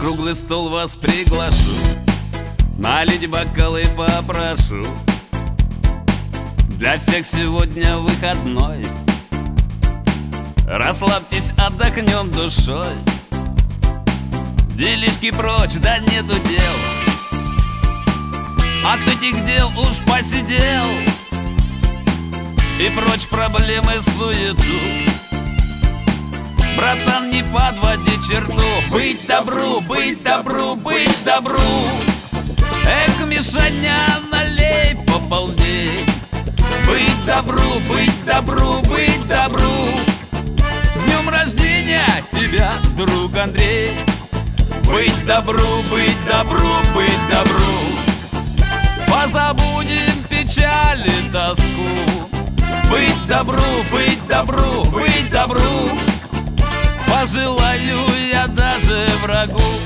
круглый стол вас приглашу, налить бокалы попрошу. Для всех сегодня выходной, расслабьтесь, отдохнем душой. Делишки прочь, да нету дел, от этих дел уж посидел. И прочь проблемы, суету. Братан, не подводи черту. Быть добру, быть добру, быть добру. Эх, Мишаня, налей пополней. Быть добру, быть добру, быть добру. С днем рождения тебя, друг Андрей. Быть добру, быть добру, быть добру. Позабудем печаль и тоску. Быть добру, быть добру, быть добру. Пожелаю я даже врагу.